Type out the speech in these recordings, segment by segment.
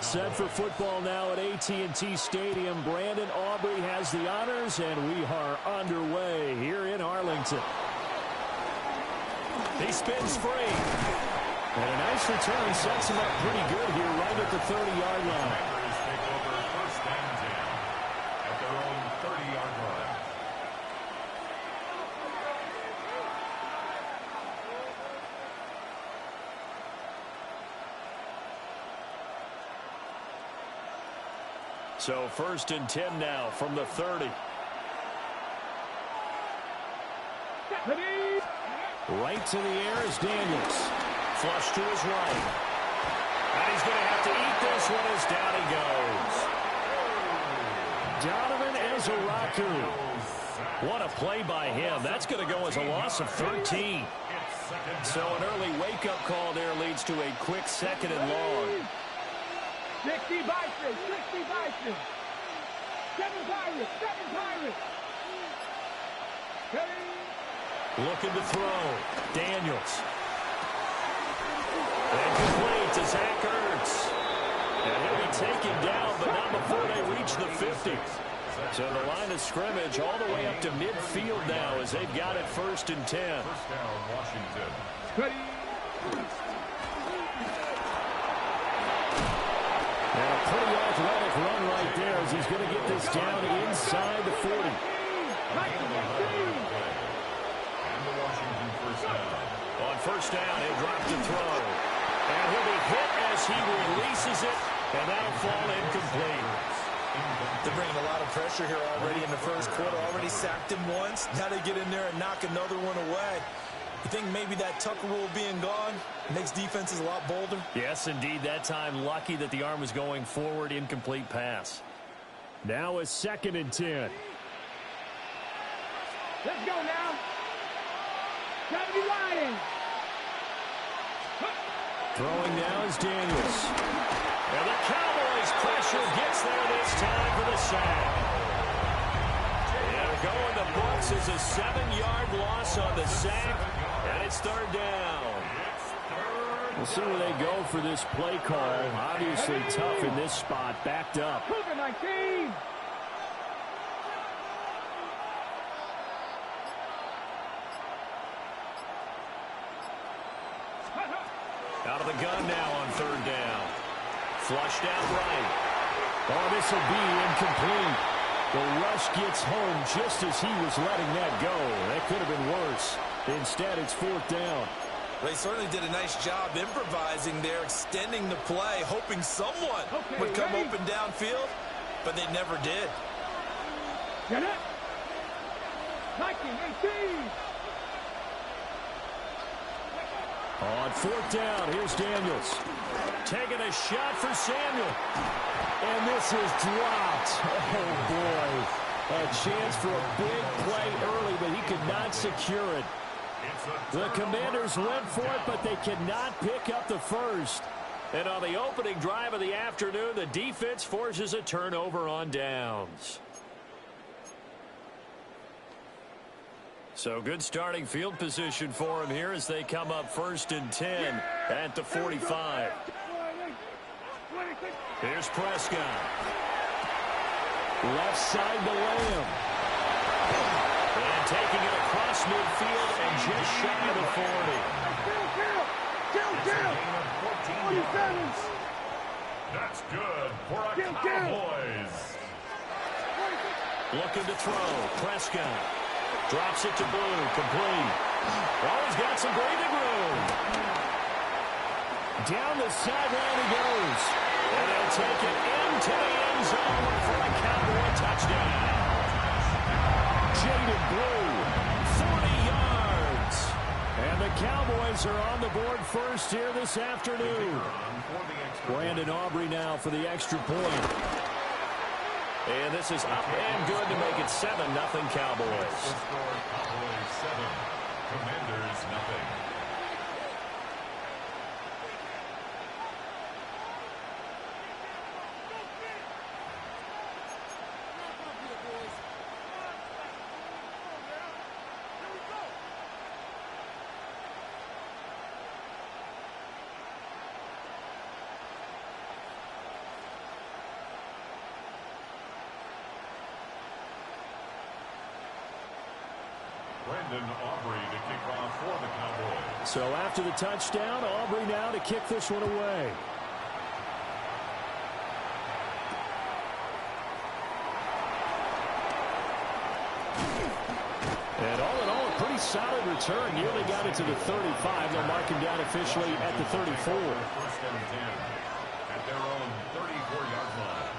Set for football now at AT&T Stadium. Brandon Aubrey has the honors, and we are underway here in Arlington. He spins free. And a nice return sets him up pretty good here right at the 30-yard line. Take over first and 10 at their own 30-yard line. So first and 10 now from the 30. Right to the air is Daniels. Flush to his right. And he's going to have to eat this one as down he goes. Donovan Ezeraku. What a play by him. That's going to go as a loss of 13. So an early wake-up call there leads to a quick second and long. 60 Bison, 60 Bison. 7 Pirates, 7 Pirates. Looking to throw. Daniels. And complete to Zach Ertz. And he'll be taken down, but not before they reach the 50. So the line of scrimmage all the way up to midfield now as they've got it first and 10. First down, Washington. And a pretty athletic run right there as he's going to get this down inside the 40. And the Washington first down. On first down, he'll drop to throw. And he'll be hit as he releases it, and that'll fall incomplete. They're bringing a lot of pressure here already in the first quarter. Already sacked him once. Now they get in there and knock another one away. You think maybe that Tucker rule being gone makes defenses a lot bolder? Yes, indeed. That time, lucky that the arm was going forward. Incomplete pass. Now a second and 10. Let's go now. Gotta be lying. Throwing now is Daniels. And the Cowboys pressure gets there this time for the sack. And going the books is a 7-yard loss on the sack. And it's third down. We'll see where they go for this play call. Obviously tough in this spot. Backed up. Cougar 19. Out of the gun now on third down. Flushed out right. Oh, this will be incomplete. The rush gets home just as he was letting that go. That could have been worse. Instead, it's fourth down. They certainly did a nice job improvising there, extending the play, hoping someone would come open downfield, but they never did. Get it. 19-18. On fourth down, here's Daniels. Taking a shot for Samuel. And this is dropped. Oh, boy. A chance for a big play early, but he could not secure it. The Commanders went for it, but they cannot pick up the first. And on the opening drive of the afternoon, the defense forces a turnover on downs. So good starting field position for him here as they come up first and 10 at the 45. Here's Prescott. Left side to Lamb. And taking it across midfield and just shy of the 40. Kill. 47. That's good for a Cowboys. Looking to throw. Prescott. Drops it to Blue. Complete. Oh, he's got some breathing room. Down the sideline he goes. And they'll take it into the end zone for a Cowboy touchdown. Jaded Blue, 40 yards. And the Cowboys are on the board first here this afternoon. Brandon Aubrey now for the extra point. And this is up and good to make it 7-0 Cowboys. Cowboys 7, Commanders nothing. Brandon Aubrey to kick off for the Cowboys. So after the touchdown, Aubrey now to kick this one away. And all in all, a pretty solid return. Nearly got it to the 35. They'll mark him down officially at the 34. First and 10 at their own 34-yard line.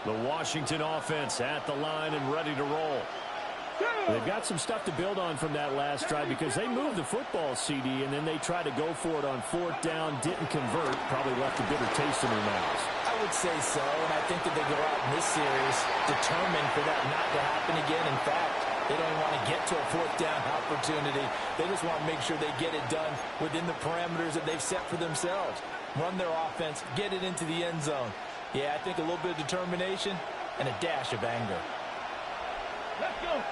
The Washington offense at the line and ready to roll. They've got some stuff to build on from that last drive because they moved the football, CD, and then they tried to go for it on fourth down, didn't convert, probably left a bitter taste in their mouths. I would say so, and I think that they go out in this series determined for that not to happen again. In fact, they don't even want to get to a fourth down opportunity. They just want to make sure they get it done within the parameters that they've set for themselves. Run their offense, get it into the end zone. Yeah, I think a little bit of determination and a dash of anger. Let's go.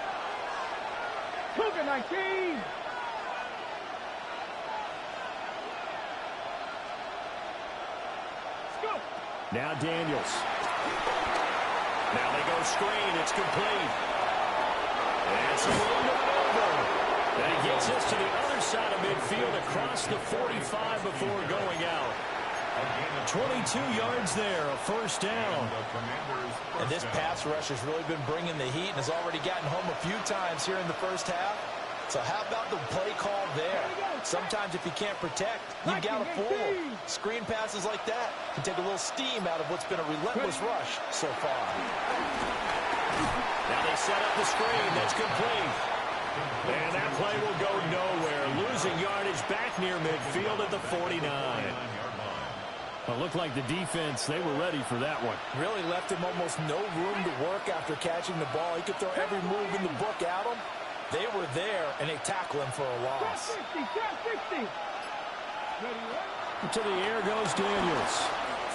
Cougar 19. Let's go. Now Daniels. Now they go screen. It's complete. And some room over. And he gets this to the other side of midfield across the 45 before going out. 22 yards there, a first down. And this pass rush has really been bringing the heat and has already gotten home a few times here in the first half. So how about the play call there? Sometimes if you can't protect, you've got to fool them. Screen passes like that can take a little steam out of what's been a relentless rush so far. Now they set up the screen. That's complete. And that play will go nowhere. Losing yardage back near midfield at the 49. It looked like the defense, they were ready for that one. Really left him almost no room to work after catching the ball. He could throw every move in the book at him. They were there, and they tackle him for a loss. 60. To the air goes Daniels.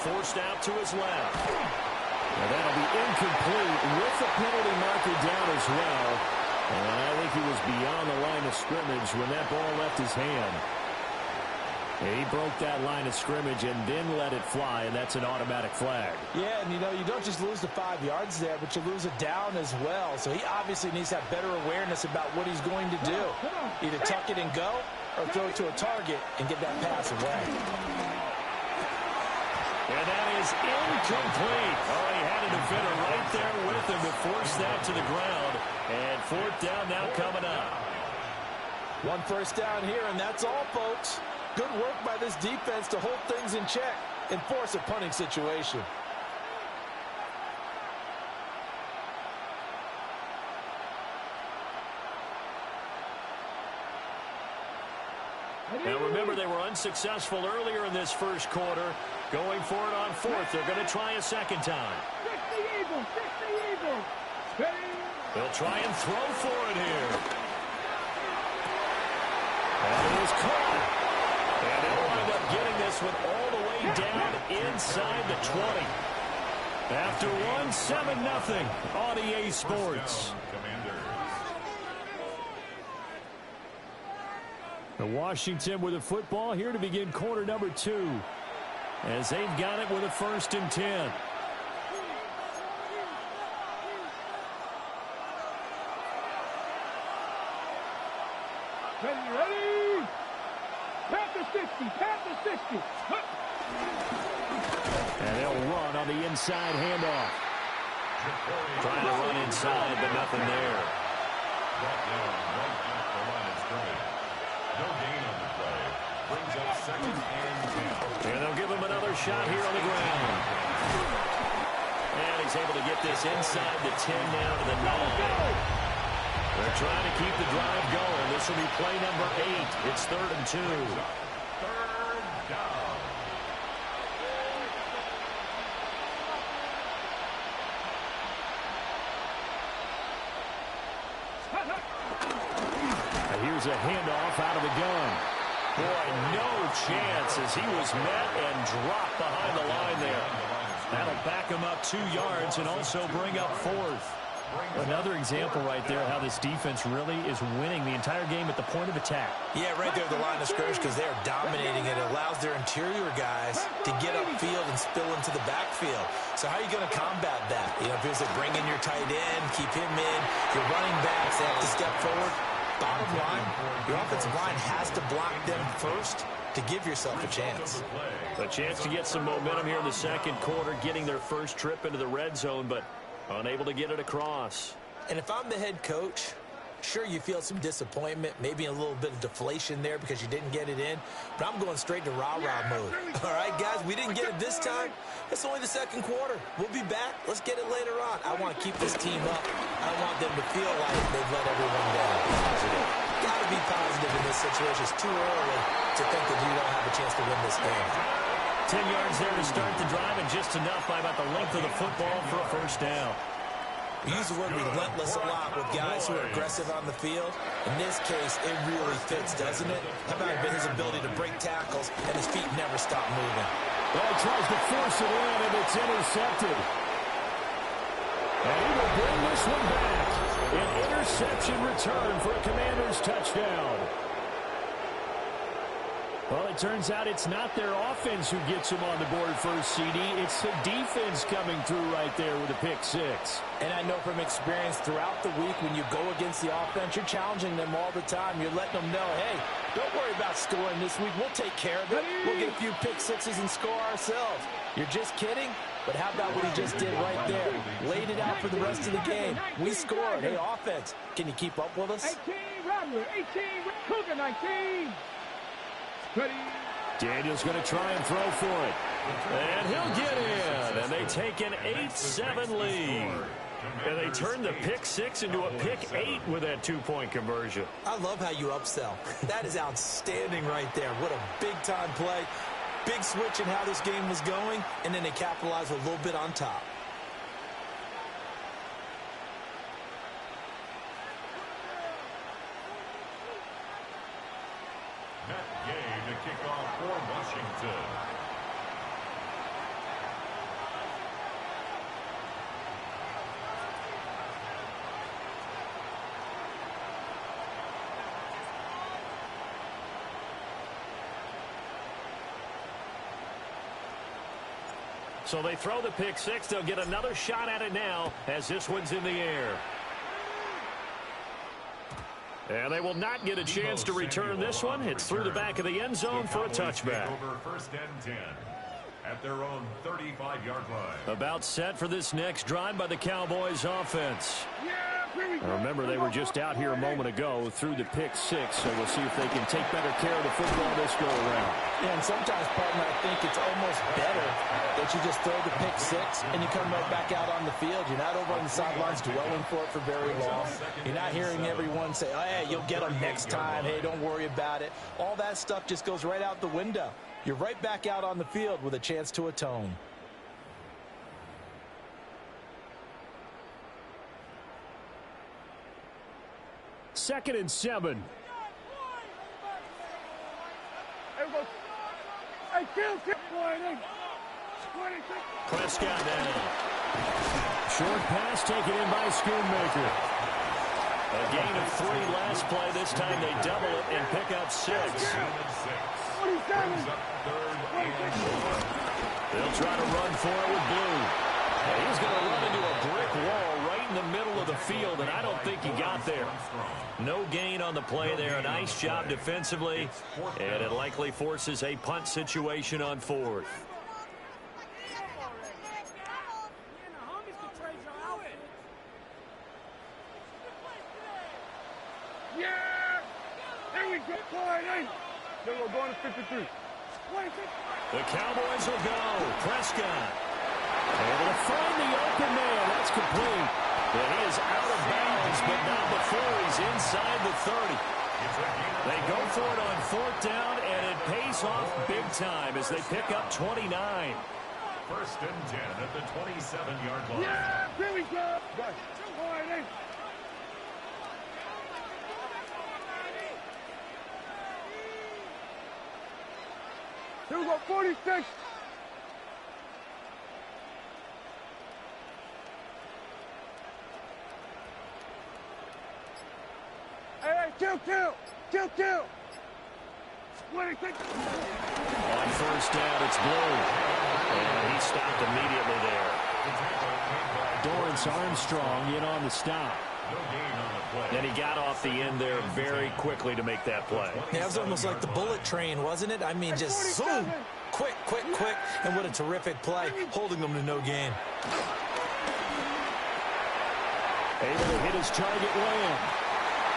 Forced out to his left. Now that'll be incomplete with the penalty marker down as well. And I think he was beyond the line of scrimmage when that ball left his hand. He broke that line of scrimmage and then let it fly, and that's an automatic flag. Yeah, and you don't just lose the 5 yards there, but you lose it down as well. So he obviously needs to have better awareness about what he's going to do. Either tuck it and go or throw it to a target and get that pass away. And that is incomplete. Oh, he had a defender right there with him to force that to the ground. And fourth down now coming up. One first down here, and that's all, folks. Good work by this defense to hold things in check and force a punting situation. Now remember, they were unsuccessful earlier in this first quarter. Going for it on fourth. They're going to try a second time. 60 Eagles. They'll try and throw for it here. And it was caught. And they'll wind up getting this one all the way down inside the 20. After one, 7-0 on EA Sports. The Washington with the football here to begin quarter number 2. As they've got it with a 1st and 10. Ready? Panther 60. And they'll run on the inside handoff. Trying to run inside, but nothing there. Brought down right at the line of scrimmage. No gain on the play. Brings up 2nd and 10. And they'll give him another shot here on the ground. And he's able to get this inside the 10 now to the 9. They're trying to keep the drive going. This will be play number 8. It's 3rd and 2. 3rd down. Here's a handoff out of the gun. Boy, no chance as he was met and dropped behind the line there. That'll back him up 2 yards and also bring up 4th. Another example right there how this defense really is winning the entire game at the point of attack. Yeah, right there at the line of scrimmage because they are dominating it. It allows their interior guys to get upfield and spill into the backfield. So how are you going to combat that? You know, if it's like bring in your tight end, keep him in, your running backs, they have to step forward. Bottom line, your offensive line has to block them first to give yourself a chance. A chance to get some momentum here in the second quarter, getting their first trip into the red zone, but unable to get it across. And if I'm the head coach, sure, you feel some disappointment, maybe a little bit of deflation there because you didn't get it in, but I'm going straight to rah-rah mode. All right, guys, we didn't get it this time. It's only the second quarter. We'll be back. Let's get it later on. I want to keep this team up. I want them to feel like they've let everyone down. Positive. Got to be positive in this situation. It's too early to think that you don't have a chance to win this game. 10 yards there to start the drive, and just enough by about the length of the football for a first down. We use the word relentless a lot with guys who are aggressive on the field. In this case, it really fits, doesn't it? How about his ability to break tackles and his feet never stop moving? Well, he tries to force it in, and it's intercepted. And he will bring this one back. An interception return for a Commanders touchdown. Well, it turns out it's not their offense who gets them on the board first, CD. It's the defense coming through right there with a pick six. And I know from experience throughout the week when you go against the offense, you're challenging them all the time. You're letting them know, hey, don't worry about scoring this week. We'll take care of it. We'll get a few pick sixes and score ourselves. You're just kidding? But how about what he just did right there? Laid it out for the rest of the game. We scored. Hey, offense, can you keep up with us? 18, Rattler, 18, Cougar, 19. Ready. Daniel's going to try and throw for it. And he'll get in. And they take an 8-7 lead. And they turn the pick six into a pick 8 with that two-point conversion. I love how you upsell. That is outstanding right there. What a big-time play. Big switch in how this game was going, and then they capitalize a little bit on top. To kick off for Washington. So they throw the pick six. They'll get another shot at it now as this one's in the air. And they will not get a chance to return this one. It's through the back of the end zone for a touchback. Over first and 10 at their own 35-yard line. About set for this next drive by the Cowboys offense. Remember, they were just out here a moment ago through the pick six, so we'll see if they can take better care of the football this go-around. Yeah, and sometimes, partner, I think it's almost better that you just throw the pick six and you come right back out on the field. You're not over on the sidelines dwelling for it for very long. You're not hearing everyone say, oh, hey, you'll get them next time. Hey, don't worry about it. All that stuff just goes right out the window. You're right back out on the field with a chance to atone. Second and 7. Prescott down. Short pass taken in by Schoonmaker. A gain of 3 last play. This time they double it and pick up 6. They'll try to run for it with Blue. And he's going to run into a brick wall right in the middle of the field, and I don't think he got there. No gain on the play there. A nice job defensively, and it likely forces a punt situation on 4th. Yeah! There we go. Then we're going to 53. The Cowboys will go. Prescott able to find the open man. That's complete. And he is out of bounds, but not before he's inside the 30. They go for it on 4th down, and it pays off big time as they pick up 29. First and 10 at the 27-yard line. Yeah! Here we go. Here we go, 46. Kill. On first down, it's Blue. And he stopped immediately there. Dorrance Armstrong in on the stop. And he got off the end there very quickly to make that play. Yeah, it was almost like the bullet train, wasn't it? I mean, just zoom. Quick. And what a terrific play, holding them to no gain. Able to hit his target land.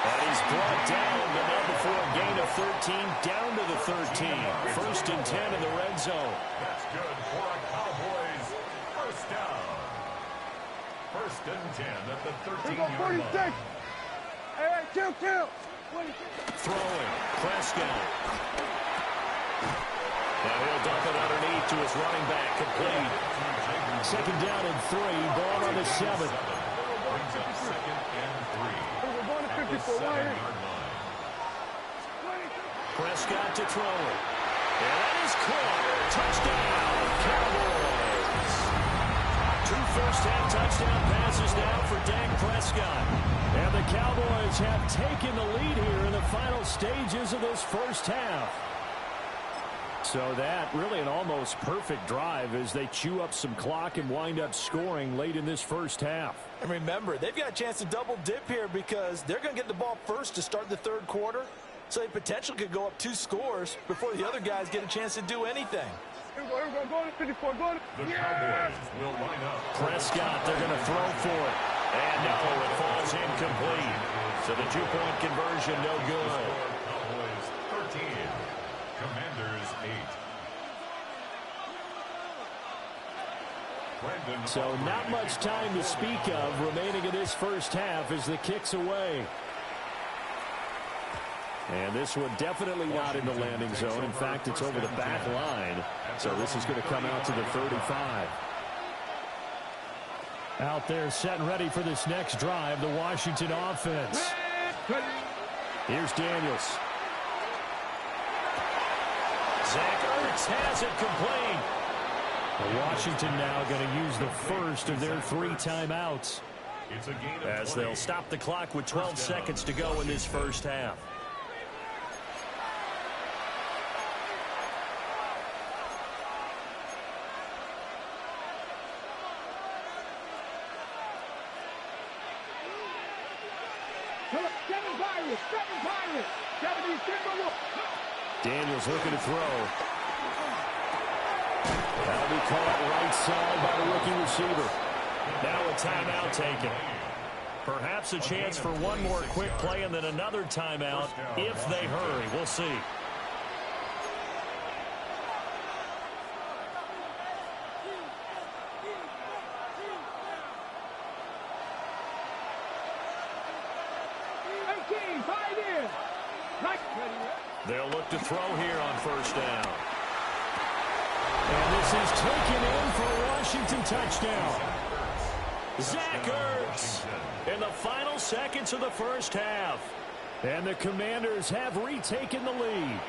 And he's brought down, but now before a gain of 13, down to the 13. First and 10 in the red zone. That's good for a Cowboys first down. First and 10 at the 13-yard line. Hey, kill. Throwing. Prescott. Now he'll dump it underneath to his running back. Complete. Second down and 3. Ball on the 7. Brings up second and 3. We're going to 54. At the 7-yard line. Prescott to throw it. And that is caught. Touchdown, Cowboys. 2 first-half touchdown passes now for Dak Prescott. And the Cowboys have taken the lead here in the final stages of this first half. So that really an almost perfect drive as they chew up some clock and wind up scoring late in this first half. And remember, they've got a chance to double dip here because they're going to get the ball first to start the third quarter. So they potentially could go up 2 scores before the other guys get a chance to do anything. Here we go. Go to 54. Go to... The Cowboys will line up. Prescott, they're going to throw for it. And no, it falls incomplete. So the 2-point conversion, no good. Cowboys 13. Commanders 8. So not much time to speak of remaining in this first half as the kick's away. And this one definitely not in the landing zone. In fact, it's over the back line. So this is going to come out to the 35. Out there set and ready for this next drive, the Washington offense. Here's Daniels. Zach Ertz has it complete. Washington now going to use the first of their 3 timeouts as they'll stop the clock with 12 seconds to go in this first half. Daniels looking to throw. That'll be caught right side by the rookie receiver. Now a timeout taken. Perhaps a chance for one more quick play and then another timeout if they hurry. We'll see. They'll look to throw here on first down. And this is taken in for a Washington touchdown. Zach Ertz in the final seconds of the first half. And the Commanders have retaken the lead.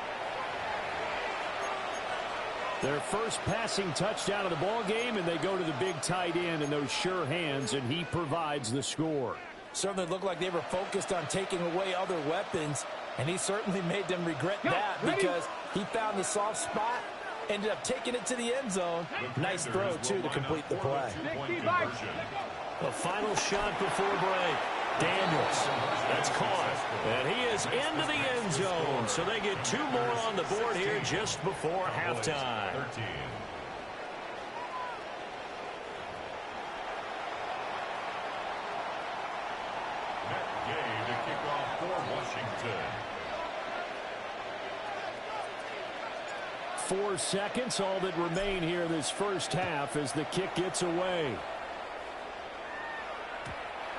Their first passing touchdown of the ball game, and they go to the big tight end in those sure hands, and he provides the score. Certainly looked like they were focused on taking away other weapons, and he certainly made them regret that because he found the soft spot, ended up taking it to the end zone. Nice throw, too, to complete the play. The final shot before break. Daniels, that's caught. And he is into the end zone, so they get 2 more on the board here just before halftime. To kick off for Washington. 4 seconds, all that remain here this first half as the kick gets away.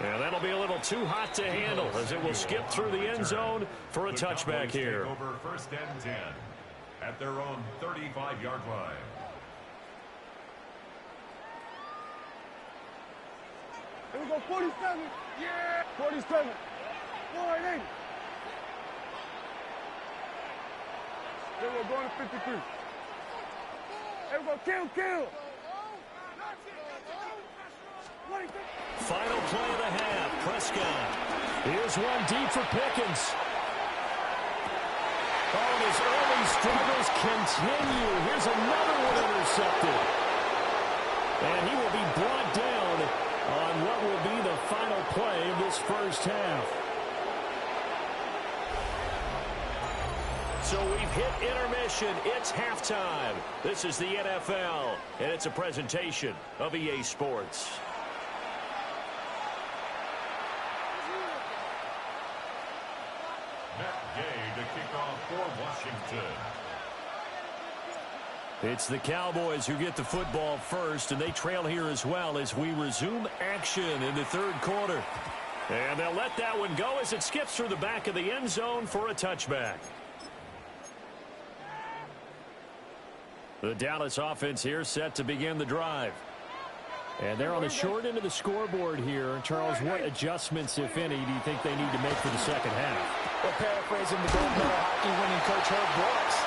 And that'll be a little too hot to handle as it will skip through the end zone for a touchback here. Over first and 10 at their own 35-yard line. Here we go, 47. Yeah, 47. 480. Here we go, going to 53. Here we go, kill. Final play of the half. Prescott. Here's one deep for Pickens. his early struggles continue. Here's another one intercepted. And he will be brought down on what will be the final play of this first half. So we've hit intermission. It's halftime. This is the NFL, and it's a presentation of EA Sports. Matt Gay to kick off for Washington. It's the Cowboys who get the football first, and they trail here as well as we resume action in the third quarter. And they'll let that one go as it skips through the back of the end zone for a touchback. The Dallas offense here set to begin the drive. And they're on the short end of the scoreboard here. Charles, what adjustments, if any, do you think they need to make for the second half? Well, paraphrasing the gold medal hockey winning coach Herb Brooks,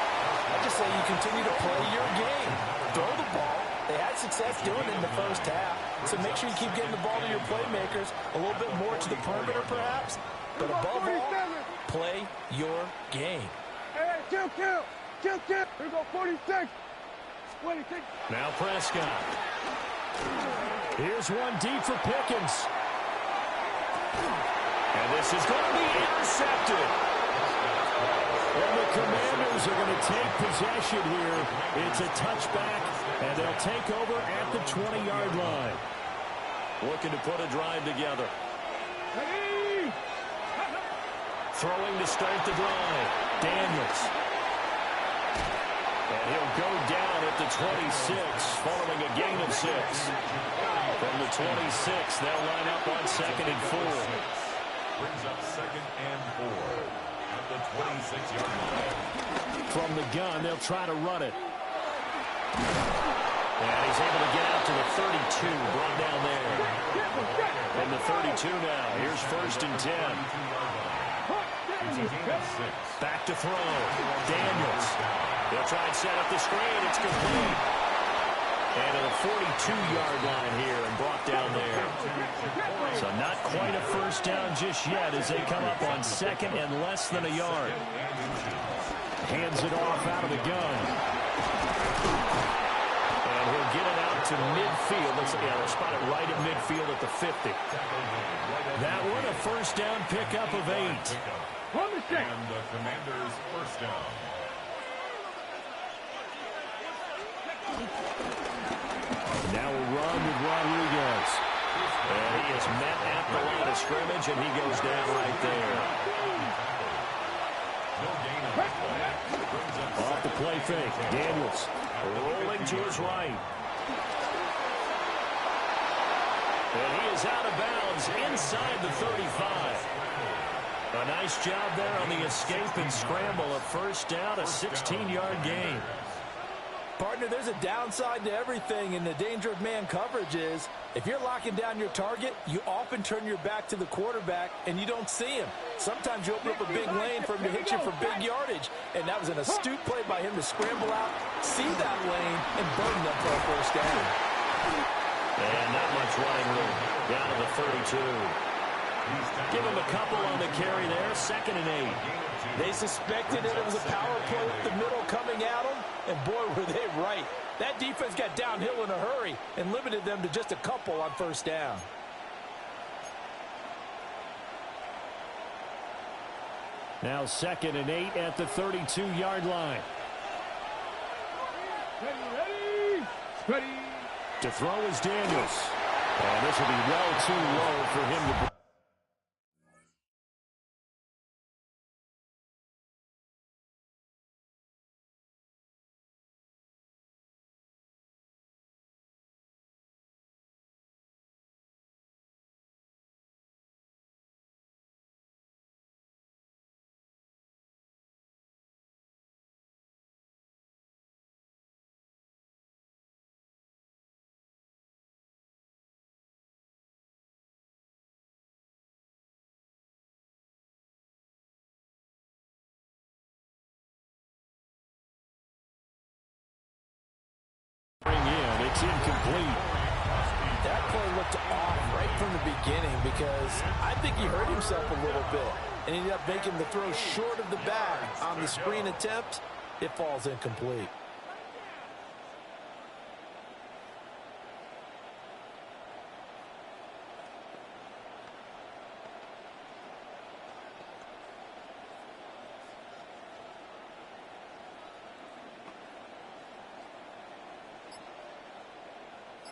I just say you continue to play your game. Throw the ball. They had success doing it in the first half. So make sure you keep getting the ball to your playmakers, a little bit more to the perimeter perhaps. But above all, play your game. Hey, kill. Here we go, 46. 26. Now Prescott. Here's one deep for Pickens. And this is going to be intercepted. And the Commanders are going to take possession here. It's a touchback, and they'll take over at the 20-yard line. Looking to put a drive together. Throwing to start the drive. Daniels. And he'll go down at the 26 following a gain of 6. From the 26, they'll line up on 2nd and 4. Brings up 2nd and 4 at the 26-yard line. From the gun, they'll try to run it. And he's able to get out to the 32, brought down there. From the 32 now, here's 1st and 10. It's a gain of 6. Back to throw. Daniels. They'll try and set up the screen. It's complete. And at the 42-yard line here and brought down there. So not quite a first down just yet as they come up on 2nd and less than a yard. Hands it off out of the gun. And he'll get it out to midfield. Looks like they'll spot it right at midfield at the 50. That one a first down pickup of 8. And the Commanders' first down. Now a run with Rodriguez. And he is met at the line of scrimmage, and he goes down right there. No gain on the play. Off the play fake. Daniels rolling to his right. And he is out of bounds inside the 35. A nice job there on the escape and scramble. A first down, a 16-yard gain. Partner, there's a downside to everything, and the danger of man coverage is if you're locking down your target, you often turn your back to the quarterback, and you don't see him. Sometimes you open up a big lane for him to hit you for big yardage, and that was an astute play by him to scramble out, see that lane, and burn them for a first down. And not much running room down to the 32. Give him a couple on the carry there, 2nd and 8. They suspected it was a power play up the middle coming at them, and boy, were they right. That defense got downhill in a hurry and limited them to just a couple on first down. Now 2nd and 8 at the 32-yard line. Ready. To throw is Daniels. And this will be well too low for him to... It's incomplete. That play looked off right from the beginning because I think he hurt himself a little bit and ended up making the throw short of the bag. On the screen attempt, it falls incomplete.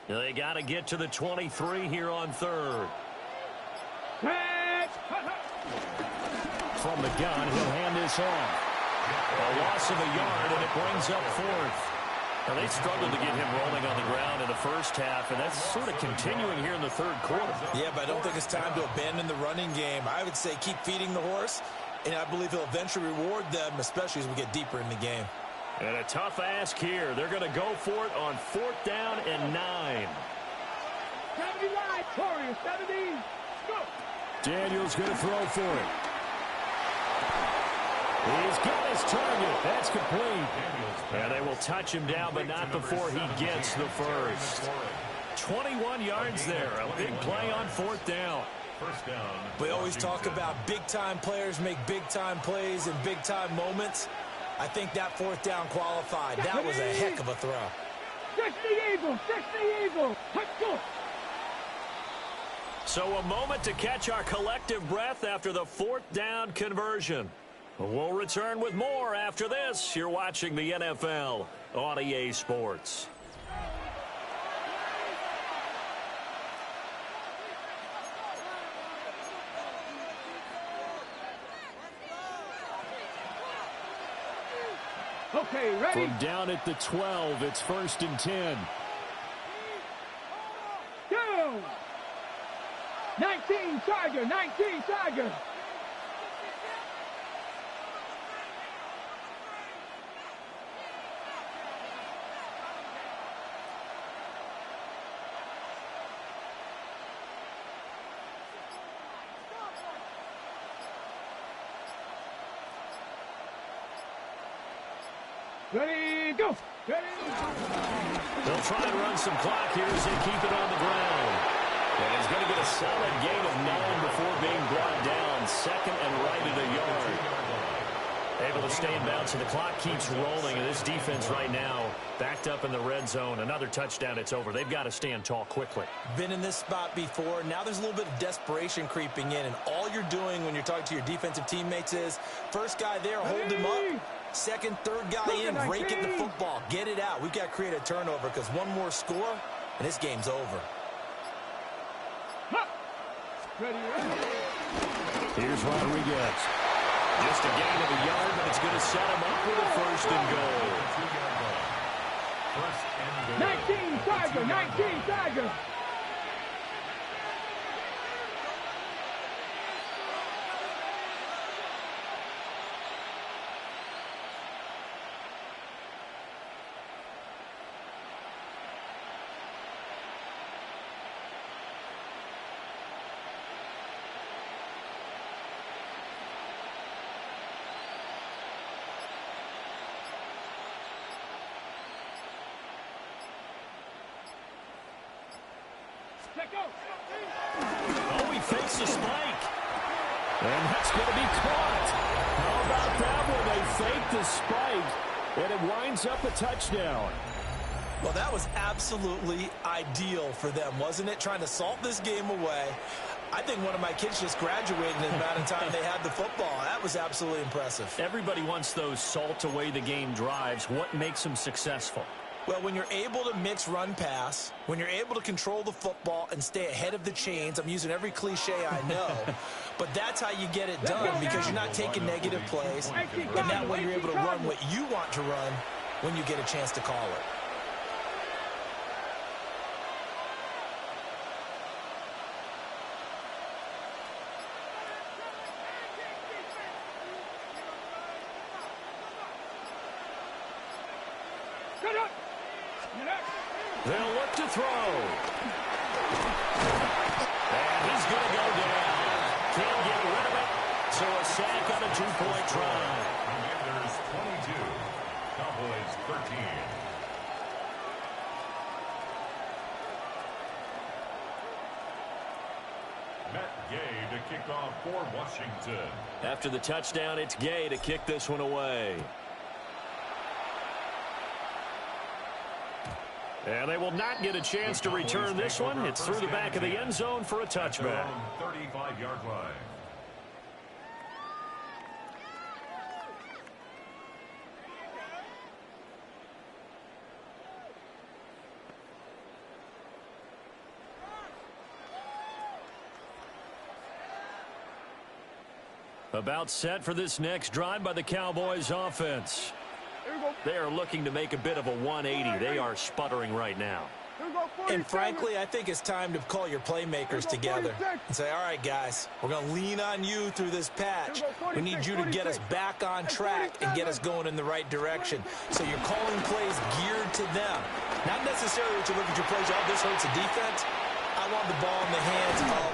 They got to get to the 23 here on third. From the gun, he'll hand this off. A loss of a yard, and it brings up fourth. Now, they struggled to get him rolling on the ground in the first half, and that's sort of continuing here in the third quarter. Yeah, but I don't think it's time to abandon the running game. I would say keep feeding the horse, and I believe he'll eventually reward them, especially as we get deeper in the game. And a tough ask here. They're going to go for it on 4th down and 9. 70 line, Torrey, 70. Go. Daniels going to throw for it. He's got his target. That's complete. And they will touch him down, but not before he gets the first. 21 yards there. A big play on 4th down. First down. We always talk about big-time players make big-time plays in big-time moments. I think that 4th down qualified. That was a heck of a throw. 60 Eagles, 60 Eagles. Let's go. So a moment to catch our collective breath after the 4th down conversion. We'll return with more after this. You're watching the NFL on EA Sports. Okay, ready? From down at the 12, it's 1st and 10. Go. 19 Tiger, 19 Tiger. Ready, go! Ready! They'll try and run some clock here as they keep it on the ground. And he's going to get a solid gain of 9 before being brought down. 2nd and right at a yard. Able to stay in bounds, and the clock keeps rolling. And this defense right now backed up in the red zone. Another touchdown, it's over. They've got to stand tall quickly. Been in this spot before. Now there's a little bit of desperation creeping in, and all you're doing when you're talking to your defensive teammates is first guy there, hold him up. Second, third guy in, rake at the football. Get it out. We've got to create a turnover because one more score, and this game's over. Ready, ready. Here's Rodriguez. Just a gain of a yard, but it's going to set him up with a 1st and goal. 19 Tiger, 19 Tiger. Oh, he fakes the spike. And that's going to be caught. How about that one? They fake the spike, and it winds up a touchdown. Well, that was absolutely ideal for them, wasn't it? Trying to salt this game away. I think one of my kids just graduated in the amount of time they had the football. That was absolutely impressive. Everybody wants those salt away the game drives. What makes them successful? Well, when you're able to mix run-pass, when you're able to control the football and stay ahead of the chains, I'm using every cliche I know, but that's how you get it done because you're not taking negative plays, and that way you're able to run what you want to run when you get a chance to call it. They'll look to throw. And he's going to go down. Can't get rid of it. So a sack on a 2-point try. Commanders 22, Cowboys 13. Matt Gay to kick off for Washington. After the touchdown, it's Gay to kick this one away. And they will not get a chance to return this one. It's through the back of the end zone for a touchback. 35-yard line. About set for this next drive by the Cowboys offense. They are looking to make a bit of a 180. They are sputtering right now. And frankly, I think it's time to call your playmakers together and say, all right, guys, we're going to lean on you through this patch. We need you to get us back on track and get us going in the right direction. So you're calling plays geared to them. Not necessarily that you look at your plays, oh, this hurts the defense. I want the ball in the hands of...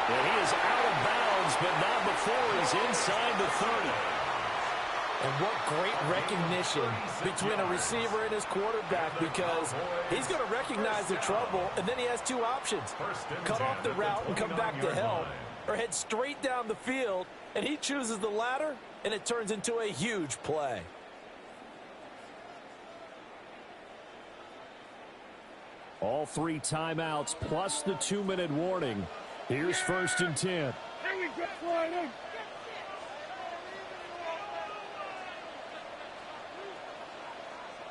And he is out of bounds, but not before he's inside the 30. And what great recognition between a receiver and his quarterback, because he's going to recognize the trouble, and then he has two options. Cut off the route and come back to help, or head straight down the field, and he chooses the latter, and it turns into a huge play. All 3 timeouts plus the 2-minute warning. Here's 1st and 10. Here we go, flying in.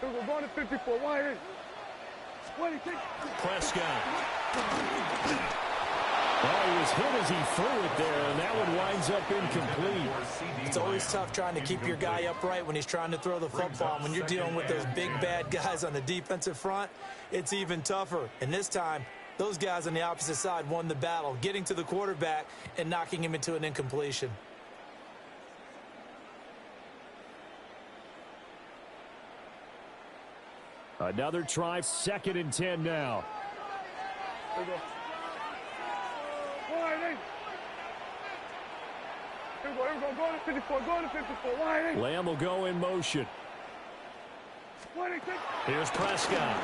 We're going to 54. Wide in. Prescott. Oh, he was hit as he threw it there, and that one winds up incomplete. It's always tough trying to keep your guy upright when he's trying to throw the football. When you're dealing with those big, bad guys on the defensive front, it's even tougher. And this time, those guys on the opposite side won the battle, getting to the quarterback and knocking him into an incompletion. Another try, 2nd and 10 now. Here we go. Wide in. Here we go. Going to 54. Going to 54. Wide in. Lamb will go in motion. Wide in. Here's Prescott.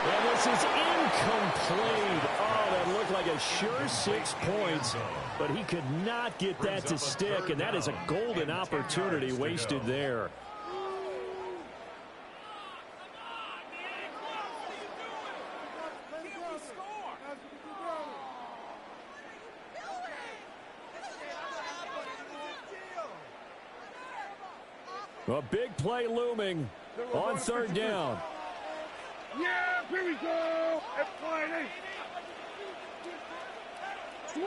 And this is incomplete. Oh, that looked like a sure 6 points, but he could not get that to stick, and that is a golden opportunity wasted there. A big play looming on 3rd down. Yeah, here we go. It's flying in. Switch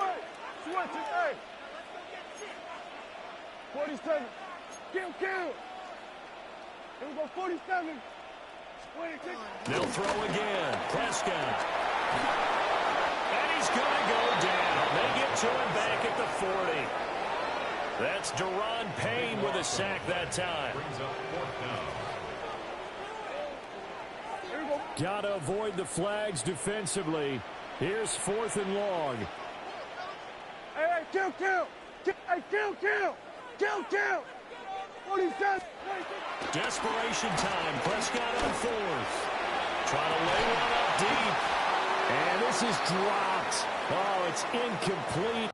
it, hey. 47. Kill. Here we go, 47. 26. They'll throw again. Prescott. And he's going to go down. They get to him back at the 40. That's Deron Payne with a sack that time. Brings up 4th down. Got to avoid the flags defensively. Here's 4th and long. Hey, kill. Hey, kill. 47. Desperation time. Prescott on 4th. Trying to lay one up deep. And this is dropped. Oh, it's incomplete.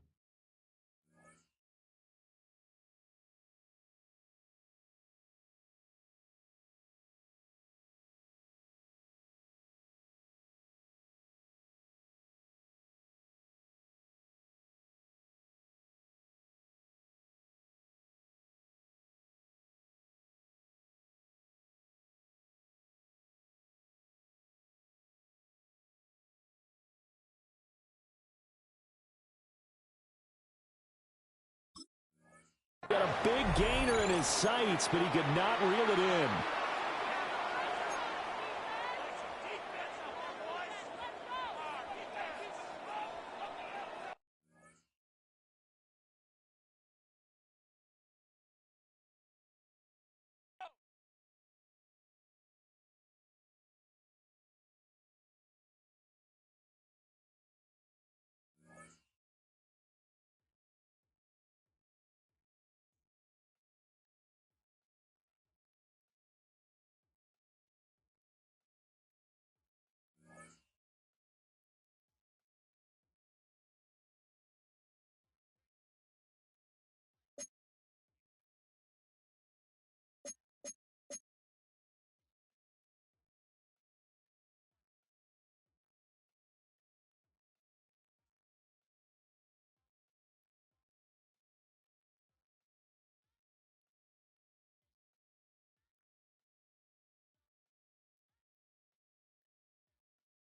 Got a big gainer in his sights, but he could not reel it in.